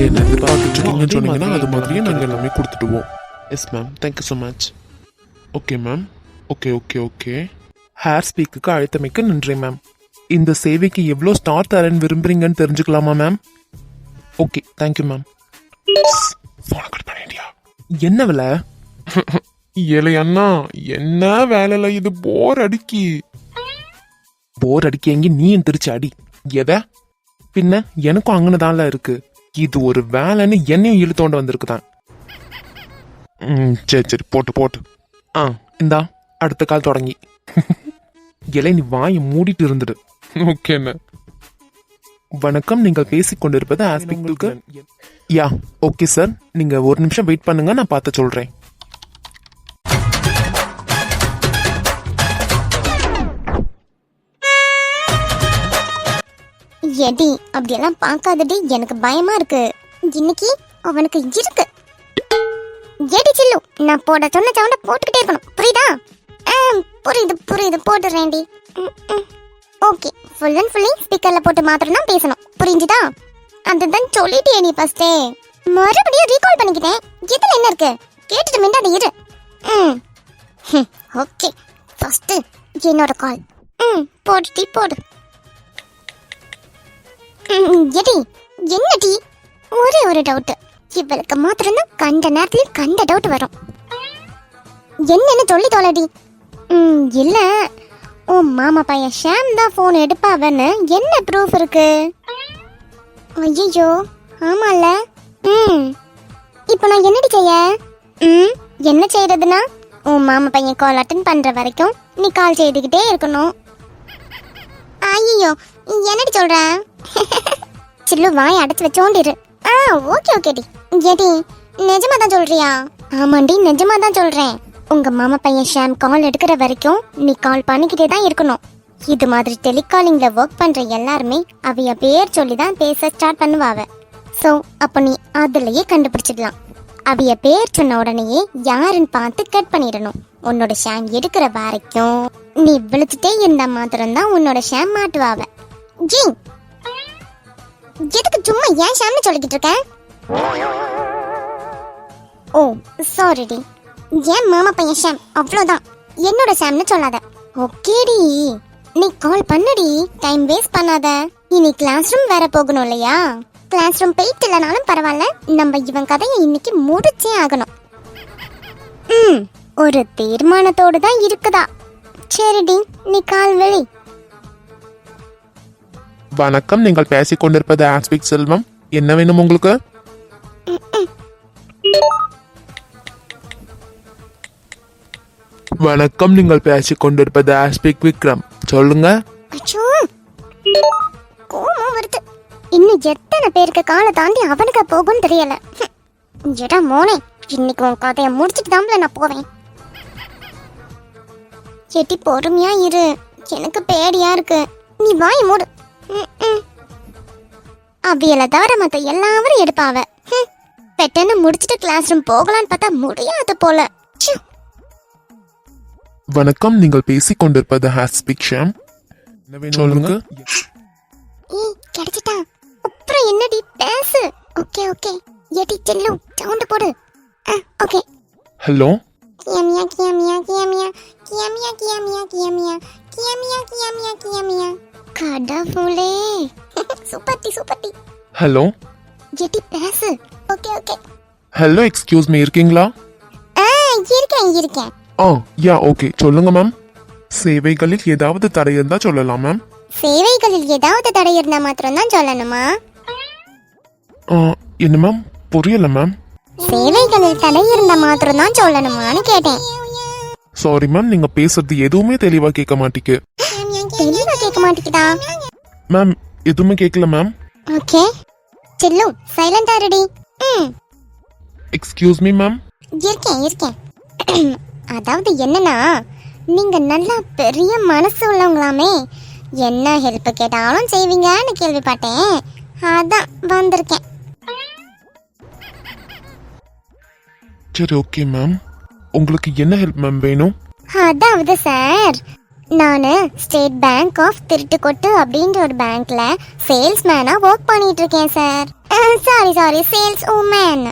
என்ன எதிர்பார்த்துட்டு இருக்கீங்கன்னு சொன்னீங்கன்னா அது மாதிரியே நாங்கள் எல்லாமே கொடுத்துடுவோம். Yes ma'am, thank you so much. Okay ma'am. Okay okay okay. ஹேர் ஸ்பீக்குக்கு அழைத்தமைக்கு நன்றி மேம். இந்த சேவைக்கு எவ்வளோ ஸ்டார் தரேன்னு விரும்புறீங்கன்னு தெரிஞ்சுக்கலாமா மேம்? Okay, thank you ma'am. ஃபோனை கட் பண்ணிட்டியா? என்ன வேலை? ஏழை அண்ணா, என்ன வேலைல இது? போர் அடிக்கி. போர் அடிக்கி நீ எந்திரிச்சு அடி. எதை? பின்ன எனக்கும் அங்கனதான்ல இருக்கு. இது ஒரு வேலைன்னு என்னையும் இழுத்தோண்டு வந்திருக்குதான். சரி சரி, போட்டு போட்டு. இந்தா அடுத்த கால் தொடங்கி. இலை நீ வாயை மூடிட்டு இருந்துடு. ஓகேண்ண. வணக்கம், நீங்கள் பேசிக்கொண்டிருப்பது ஆஸ்பிக்டுக்கு. யா ஓகே சார், நீங்க ஒரு நிமிஷம் வெயிட் பண்ணுங்க, நான் பார்த்து சொல்றேன். எடி அப்படியெல்லாம் பார்க்காதடி, எனக்கு பயமா இருக்கு. இன்னைக்கு அவனுக்கு இருக்கு. எடி சில்லு, நான் போட சொன்ன சவுண்ட போட்டுக்கிட்டே இருக்கணும், புரியுதா? புரியுது புரியுது, போட்டுறேன்டி. ஓகே, ஃபுல் அண்ட் ஃபுல்லி ஸ்பீக்கர்ல போட்டு மாத்திரம் தான் பேசணும், புரிஞ்சுதா? அதுதான் சொல்லிட்டே நீ ஃபர்ஸ்டே. மறுபடியும் ரீகால் பண்ணிக்கிட்டேன். இதுல என்ன இருக்கு? கேட்டுட்டு மிண்டாத இரு. ஓகே, ஃபர்ஸ்ட் என்னோட கால். போடுடி போடு. எடி என்னடி? ஒரே ஒரு டவுட். இவளுக்கு மாத்திரம் தான் கண்ட நேரத்துல கண்ட டவுட் வரும். என்னன்னு சொல்லி தோலடி. இல்ல, உன் மாமா பையன் ஷாம் தான் போன் எடுப்பாவன்னு என்ன ப்ரூஃப் இருக்கு? ஐயோ ஆமால. இப்போ நான் என்னடி செய்ய? என்ன செய்யறதுன்னா, உன் மாமா பையன் கால் அட்டன் பண்ற வரைக்கும் நீ கால் செய்துக்கிட்டே இருக்கணும். ஐயோ என்னடி சொல்ற? சில்லு வாய் அடைச்சு வச்சோண்டிரு. ஓகே ஓகேடி. ஏடி நிஜமா தான் சொல்றியா? ஆமாண்டி, நிஜமா தான் சொல்றேன். உங்க மாமா பையன் ஷாம் கால் எடுக்கிற வரைக்கும் நீ கால் பண்ணிக்கிட்டே தான் இருக்கணும். இது மாதிரி டெலிகாலிங்ல ஒர்க் பண்ற எல்லாருமே அவைய பேர் சொல்லி தான் பேச ஸ்டார்ட் பண்ணுவாவ. சோ அப்ப நீ அதுலயே கண்டுபிடிச்சிடலாம். அவைய பேர் சொன்ன உடனேயே யாருன்னு பார்த்து கட் பண்ணிடணும். உன்னோட ஷாம் எடுக்கிற வரைக்கும் நீ விழிச்சுட்டே இருந்தா மாத்திரம் தான் உன்னோட ஷாம் மாட்டுவாவ. ஜி எதுக்கு சும்மா ஏன் ஷாம்னு சொல்லிக்கிட்டு இருக்க? ஓ சாரிடி. ஏன் மாமா பையன் ஷாம் அவ்வளோதான், என்னோட ஷாம்னு சொல்லாத. ஓகேடி, நீ கால் பண்ணுடி, டைம் வேஸ்ட் பண்ணாத. இனி கிளாஸ் ரூம் வேற போகணும் இல்லையா? கிளாஸ் ரூம் போயிட்டு இல்லைனாலும் பரவாயில்ல, நம்ம இவன் கதையை இன்னைக்கு முடிச்சே ஆகணும். ஒரு தீர்மானத்தோடு தான் இருக்குதா? சரிடி, நீ கால் வெளி. வணக்கம், நீங்கள் பேசிக் கொண்டிருப்பது ஆஸ்பிக் செல்வம். என்ன வேணும் உங்களுக்கு? வணக்கம், நீங்கள் பேசிக் கொண்டிருப்பது ஆஸ்பிக் விக்ரம். சொல்லுங்க. கோவம் வருது. இன்னும் எத்தனை பேருக்கு காலை தாண்டி அவனுக்கு போகும்னு தெரியல. எடா மோனே, இன்னைக்கு உன் கதையை முடிச்சுட்டு தான் நான் போவேன். செட்டி பொறுமையா இரு, எனக்கு பேடியா இருக்கு. நீ வாய் மூடு. அவியல தவிர மத்த எல்லாரும் எடுப்பாவ. பெட்டன்னு முடிச்சிட்டு கிளாஸ் ரூம் போகலான்னு பார்த்தா முடியாது போல. வணக்கம், நீங்கள் பேசிக் கொண்டிருப்பது ஆஸ்பிக் ஷாம். சொல்லுங்க. கிடைச்சிட்டா? அப்புறம் என்னடி பேசு. ஓகே ஓகே, எடி செல்லு சவுண்ட் போடு. ஓகே. ஹலோ. கியமியா கியமியா கியமியா கியமியா கியமியா கியமியா கியமியா கியமியா கியமியா. கடவுளே, சூப்பர்டி சூப்பர்டி. ஹலோ. எடி பேசு. Okay okay. Hello excuse me இருக்கீங்களா? இருக்கேன். யா ஓகே சொல்லுங்க மேம். சேவைகளில் ஏதாவது தடை இருந்தா சொல்லலாம் மேம். சேவைகளில் ஏதாவது தடை இருந்தா மாத்திரம் தான் சொல்லணுமா? என்ன மேம் புரியல மேம். சேவைகளில் தடை இருந்தா மாத்திரம் தான் சொல்லணுமான்னு கேட்டேன். சாரி மேம், நீங்க பேசுறது எதுவுமே தெளிவா கேட்க மாட்டீங்க. தெளிவா கேட்க மாட்டேங்குதா? மேம் எதுவுமே கேட்கல மேம். ஓகே செல்லு சைலண்டா ரெடி. Excuse me ma'am. இருக்கேன். அதாவது என்னன்னா, நீங்க நல்லா பெரிய மனசு உள்ளவங்களாமே, என்ன ஹெல்ப் கேட்டாலும் செய்வீங்கன்னு கேள்விப்பட்டேன், அதான் வந்திருக்கேன். சரி ஓகே மேம், உங்களுக்கு என்ன ஹெல்ப் மேம் வேணும்? அதாவது சார், நான் ஸ்டேட் பேங்க் ஆஃப் திருட்டுக்கொட்டு அப்படின்ற ஒரு பேங்க்ல சேல்ஸ்மேனா ஒர்க் பண்ணிட்டு இருக்கேன் சார். Sorry sales woman.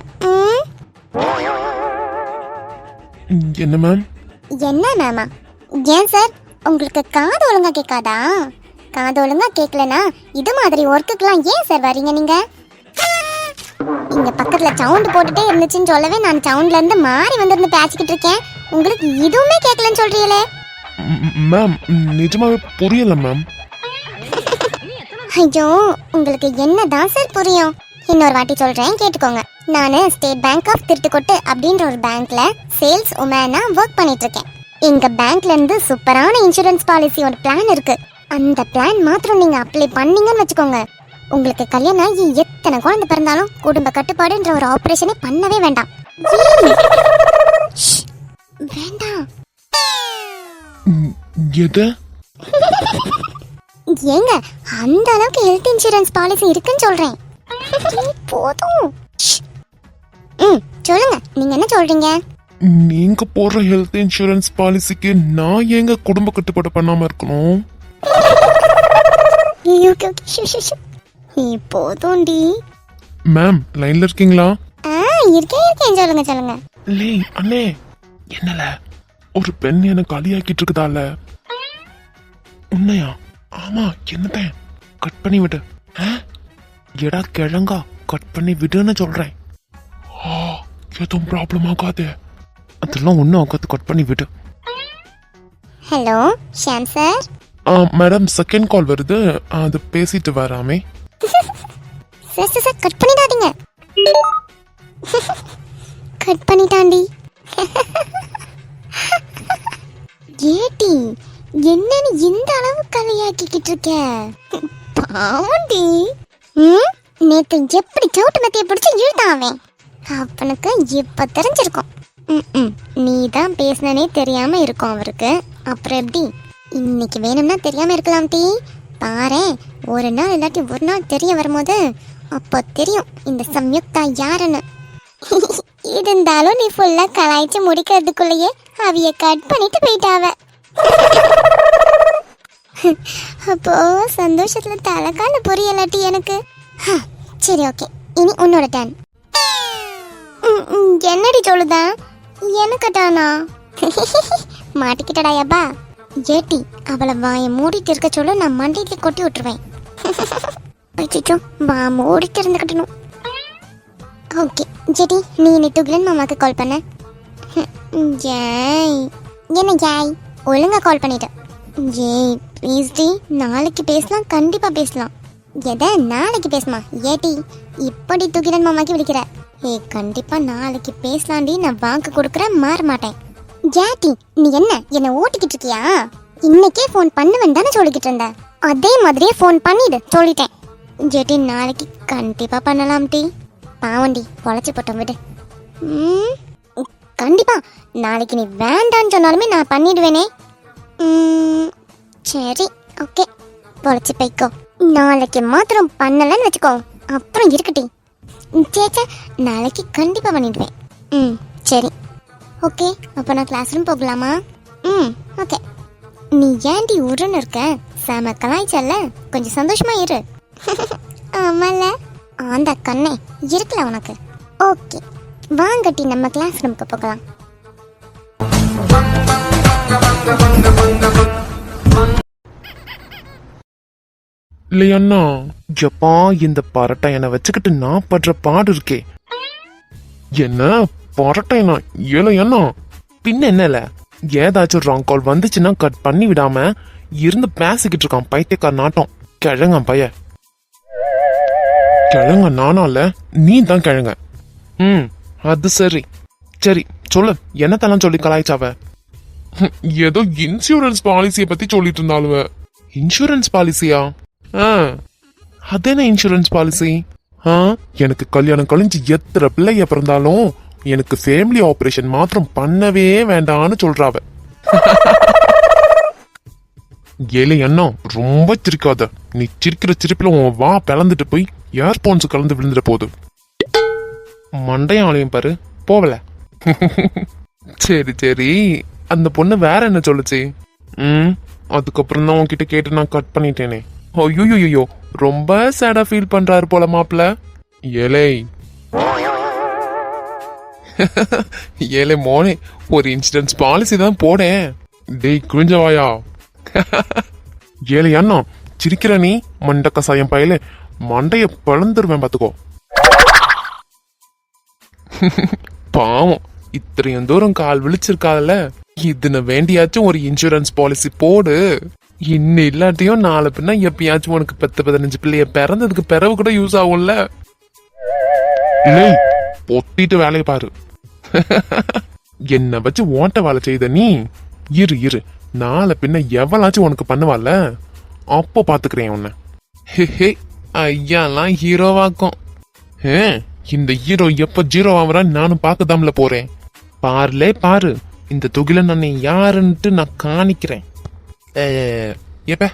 என்ன மேம்? என்ன மேமா? ஏன் சார் உங்களுக்கு காது ஒழுங்கா கேட்காதா? காது ஒழுங்கா கேட்கலனா இது மாதிரி ஒர்க்குக்கெல்லாம் ஏன் சார் வரீங்க நீங்க? இங்க பக்கத்துல சவுண்ட் போட்டுட்டே இருந்துச்சுன்னு சொல்லவே நான் சவுண்ட்ல இருந்து மாறி வந்திருந்து பேசிக்கிட்டு இருக்கேன். உங்களுக்கு இதுவுமே கேட்கலன்னு சொல்றீங்களே? மேம் நிஜமாவே புரியல மேம். ஐயோ உங்களுக்கு என்னதான் சார் புரியும்? இன்னொரு வாட்டி சொல்றேன் கேட்டுக்கோங்க. நானு ஸ்டேட் பேங்க் ஆஃப் திருட்டுக்கொட்டு அப்படின்ற ஒரு பேங்க்ல சேல்ஸ் உமனா ஒர்க் பண்ணிட்டு இருக்கேன். எங்க பேங்க்ல இருந்து சூப்பரான இன்சூரன்ஸ் பாலிசி ஒரு பிளான் இருக்கு. அந்த பிளான் மாத்திரம் நீங்க அப்ளை பண்ணீங்கன்னு வச்சுக்கோங்க, உங்களுக்கு கல்யாணம் ஆகி எத்தனை குழந்தை பிறந்தாலும் குடும்ப கட்டுப்பாடுன்ற ஒரு ஆபரேஷனே பண்ணவே வேண்டாம். வேண்டாம். எது? ஏங்க அந்த அளவுக்கு ஹெல்த் இன்சூரன்ஸ் பாலிசி இருக்குன்னு சொல்றேன். போதும். சொல்லுங்க நீங்க என்ன சொல்றீங்க? நீங்க போடுற ஹெல்த் இன்சூரன்ஸ் பாலிசிக்கு நான் ஏங்க குடும்ப கட்டுப்பாடு பண்ணாம இருக்கணும்? போதும்டி. மேம் லைன்ல இருக்கீங்களா? இருக்கேன் சொல்லுங்க. லே அண்ணே, என்னல ஒரு பெண் எனக்கு அலியாக்கிட்டு இருக்குதால? உண்மையா? ஆமா, என்னதான் கட் பண்ணி விடு. எடா கிழங்கா, கட் பண்ணி விடுன்னு சொல்றேன். எதுவும் ப்ராப்ளம் ஆகாது, அதெல்லாம் ஒன்றும் ஆகாது, கட் பண்ணி விடு. Hello Sham sir. Madam second call வருது, அது பேசிட்டு வராமே. சார் கட் பண்ணிடாதீங்க. கட் பண்ணிட்டாண்டி. ஏடி என்னன்னு இந்த அளவு கலையாக்கிக்கிட்டு இருக்க? பாவண்டி. நேத்து எப்படி சவுட்டு மெத்தைய பிடிச்சி இழுத்தாவேன், அப்பனுக்கு இப்ப தெரிஞ்சிருக்கும். நீ தான் பேசினே தெரியாம இருக்கும் அவருக்கு, அப்புறம் எப்படி? இன்னைக்கு வேணும்னா தெரியாம இருக்கலாம் டீ. பாரு, ஒரு நாள் இல்லாட்டி ஒரு நாள் தெரிய வரும்போது அப்போ தெரியும் இந்த சம்யுக்தா யாருன்னு. இருந்தாலும் நீ ஃபுல்லா கலாய்ச்சி முடிக்கிறதுக்குள்ளேயே அவிய கட் பண்ணிட்டு போயிட்டாவ. அப்போ சந்தோஷத்துல தலைக்கால புரியலாட்டி எனக்கு. சரி ஓகே, இனி உன்னோட டர்ன். என்னடி சொல்லுதா? எனக்கு டானா? மாட்டிக்கிட்டடாயப்பா. ஏட்டி அவளை வாயை மூடிட்டு இருக்க சொல்ல, நான் மண்டையில கொட்டி விட்டுருவேன். வா மூடிட்டு இருந்துக்கிட்டணும். ஓகே ஜெட்டி, நீ இன்னைக்கு துக்ளன் மாமாக்கு கால் பண்ண. ஜெய் என்ன ஜாய், ஒழுங்கா கால் பண்ணிட்டேன். ஜெய் ப்ளீஸ் டி, நாளைக்கு பேசலாம், கண்டிப்பா பேசலாம். எதை நாளைக்கு பேசுமா? ஏட்டி இப்படி துகிலன் மாமாக்கு விളിக்கிற? கண்டிப்பா நாளைக்கு பேசலாண்டி, நான் வாக்கு கொடுக்குறேன், மாற மாட்டேன். ஜாட்டி நீ என்ன ஓட்டிக்கிட்டு இருக்கியா? இன்னைக்கே ஃபோன் பண்ணுவேன் தானே சொல்லிக்கிட்டு இருந்த, அதே மாதிரியே ஃபோன் பண்ணிடு சொல்லிட்டேன். ஜெட்டி நாளைக்கு கண்டிப்பா பண்ணலாம் டி. பாவண்டி பொழைச்சி போட்டோம் விடு. கண்டிப்பா நாளைக்கு நீ வேண்டான்னு சொன்னாலுமே நான் பண்ணிடுவேனே. சரி ஓகே, பொழைச்சி போய்க்கோ. நாளைக்கு மாத்திரம் பண்ணலன்னு வச்சுக்கோ, அப்புறம் இருக்கட்டி. சேச்சா நாளைக்கு கண்டிப்பா பண்ணிடுவேன். சரி ஓகே, அப்போ நான் கிளாஸ் ரூம் போகலாமா? ஓகே. நீ ஏன்டி உருன்னு இருக்க? செம கலாய்ச்சல்ல, கொஞ்சம் சந்தோஷமா இரு. ஆமால, அந்த கண்ணே இருக்கல உனக்கு. ஓகே வாங்கட்டி, நம்ம கிளாஸ் ரூமுக்கு போகலாம். இல்லையண்ணா, ஜப்பா இந்த பரட்டை என்னை வச்சுக்கிட்டு நான் படுற பாடு இருக்கே. என்ன பரட்டைனா ஏல என்ன பின்ன என்னல ஏதாச்சும் ராங் கால் வந்துச்சுன்னா கட் பண்ணி விடாம இருந்து பேசிக்கிட்டு இருக்கான் பைத்தியக்கார நாட்டம் கிழங்க பைய கிழங்க நானால நீ தான் கிழங்க அது சரி சரி சொல்லு என்னத்தெல்லாம் சொல்லி கலாய்ச்சாவ ஏதோ இன்சூரன்ஸ் பாலிசியை பத்தி சொல்லிட்டு இருந்தாலுவ இன்சூரன்ஸ் பாலிசியா அது என்ன இன்சூரன்ஸ் பாலிசி எனக்கு கல்யாணம் கழிஞ்சு எத்தனை பிள்ளைய பிறந்தாலும் எனக்கு ஃபேமிலி ஆபரேஷன் மாத்திரம் பண்ணவே வேண்டான்னு சொல்றாவ ஏழை எண்ணம் ரொம்ப சிரிக்காத நீ சிரிக்கிற சிரிப்புல உன் வா பிளந்துட்டு போய் ஏர்போன்ஸ் கலந்து விழுந்துட போகுது மண்டையாலையும் பாரு போவல சரி சரி அந்த பொண்ணு வேற என்ன சொல்லுச்சு அதுக்கப்புறம் தான் உன்கிட்ட கேட்டு நான் கட் பண்ணிட்டேனே ஐயோ ரொம்ப சேடா ஃபீல் பண்றாரு போல மாப்பிள்ள ஏலே ஏலே மோனே ஒரு இன்சூரன்ஸ் பாலிசி தான் போடேன் டேய் குளிஞ்சவாயா ஏலே அண்ணா சிரிக்கிற நீ மண்ட கசாயம் பயில மண்டைய பழந்துருவேன் பாத்துக்கோ பாவம் இத்தனையும் தூரம் கால் விழிச்சிருக்காதுல்ல இதுன வேண்டியாச்சும் ஒரு இன்சூரன்ஸ் பாலிசி போடு இன்னும் இல்லாட்டியும் நாளை பின்ன எப்பயாச்சும் உனக்கு 10-15 பிள்ளைய பிறந்ததுக்கு பிறகு கூட யூஸ் ஆகும்ல பொத்திட்டு வேலையை பாரு என்ன வச்சு ஓட்ட வேலை செய்த நீ இரு நாளை பின்ன எவளாச்சும் உனக்கு பண்ணுவாள்ல அப்போ பாத்துக்கிறேன் உன்ன ஹே ஐயாலாம் ஹீரோவாக்கும் இந்த ஹீரோ எப்ப ஜீரோ ஆகுறான்னு நானும் பார்க்கதாம்ல போறேன் பாருலே பாரு இந்த தொகில நான் யாருன்ட்டு நான் காணிக்கிறேன் எப்ப